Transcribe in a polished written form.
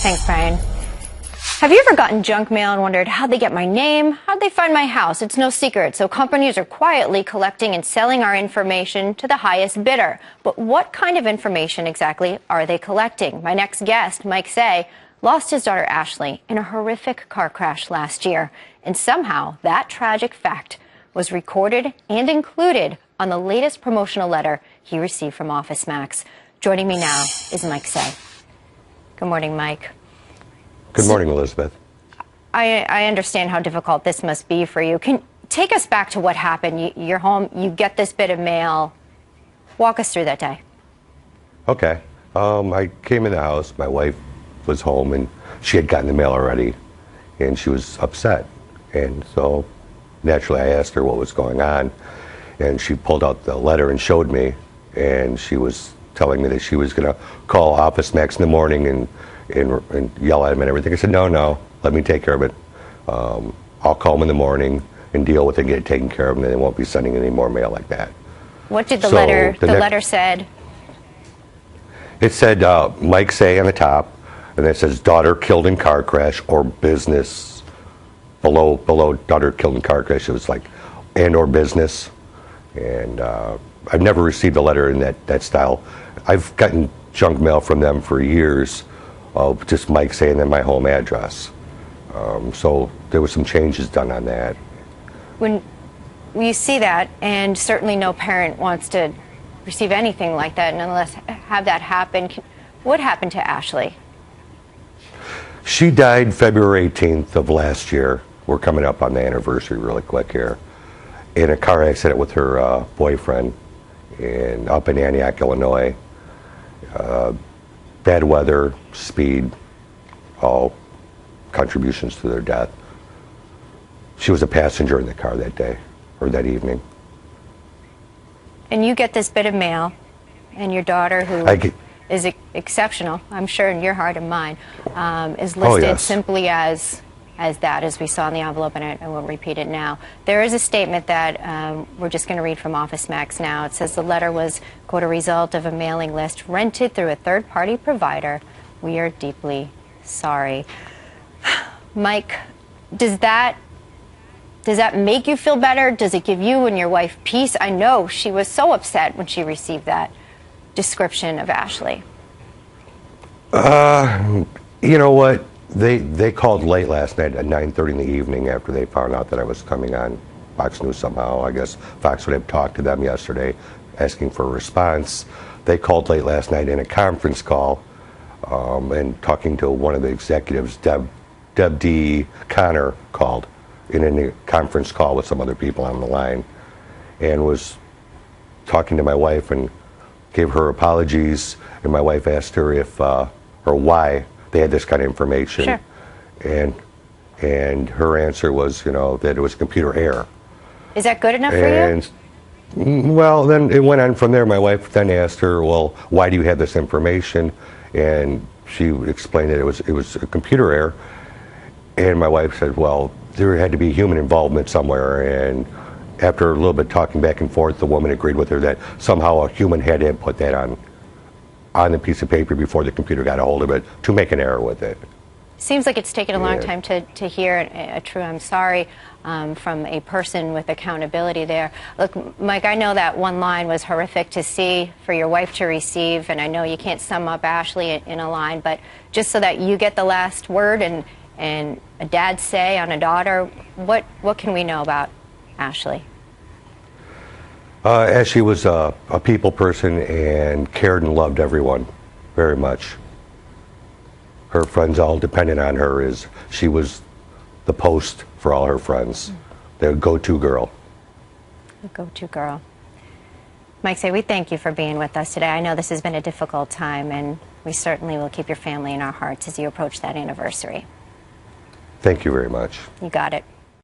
Thanks, Brian. Have you ever gotten junk mail and wondered how'd they get my name? How'd they find my house? It's no secret, so companies are quietly collecting and selling our information to the highest bidder. But what kind of information exactly are they collecting? My next guest, Mike Say, lost his daughter Ashley in a horrific car crash last year. And somehow that tragic fact was recorded and included on the latest promotional letter he received from OfficeMax. Joining me now is Mike Say. Good morning, Mike. Good morning, Elizabeth. I understand how difficult this must be for you. Can take us back to what happened. You're home, you get this bit of mail. Walk us through that day. Okay. I came in the house. My wife was home, and she had gotten the mail already, and she was upset. And so, naturally, I asked her what was going on, and she pulled out the letter and showed me, and she was telling me that she was going to call OfficeMax in the morning and yell at him and everything. I said, no, let me take care of it. I'll call him in the morning and deal with it and get it taken care of, and they won't be sending any more mail like that. What did the letter said? It said Mike Say on the top, and it says daughter killed in car crash or business. Below daughter killed in car crash, it was like and or business. And I've never received a letter in that style. I've gotten junk mail from them for years. Just Mike Say and then my home address. So there were some changes done on that. When you see that, and certainly no parent wants to receive anything like that, and unless have that happen, what happened to Ashley? She died February 18th of last year. We're coming up on the anniversary really quick here. In a car accident with her boyfriend up in Antioch, Illinois. Bad weather, speed, all contributions to their death. She was a passenger in the car that day, or that evening. And you get this bit of mail, and your daughter, who is exceptional, I'm sure in your heart and mine, is listed simply as that, as we saw in the envelope, and I won't repeat it now. There is a statement that we're just going to read from OfficeMax now. It says the letter was, quote, a result of a mailing list rented through a third-party provider. We are deeply sorry. Mike, does that make you feel better? Does it give you and your wife peace? I know she was so upset when she received that description of Ashley. You know what? They called late last night at 9:30 in the evening after they found out that I was coming on Fox News somehow. I guess Fox would have talked to them yesterday asking for a response. They called late last night in a conference call and talking to one of the executives, Deb D. Connor, called in a conference call with some other people on the line and was talking to my wife and gave her apologies. And my wife asked her if or why they had this kind of information. Sure. And her answer was, that it was computer error. Is that good enough for you? Well, then it went on from there. My wife then asked her, well, why do you have this information? And she explained that it was a computer error. And my wife said, well, there had to be human involvement somewhere. And after a little bit talking back and forth, the woman agreed with her that somehow a human had to put that on the piece of paper before the computer got a hold of it to make an error with it. Seems like it's taken a long time to hear a true I'm sorry from a person with accountability there. Look, Mike, I know that one line was horrific to see, for your wife to receive, and I know you can't sum up Ashley in a line, but just so that you get the last word and a dad say on a daughter, what can we know about Ashley? Ashley was a people person and cared and loved everyone very much. Her friends all depended on her. She was the post for all her friends. The go-to girl. The go-to girl. Mike Say, we thank you for being with us today. I know this has been a difficult time, and we certainly will keep your family in our hearts as you approach that anniversary. Thank you very much. You got it.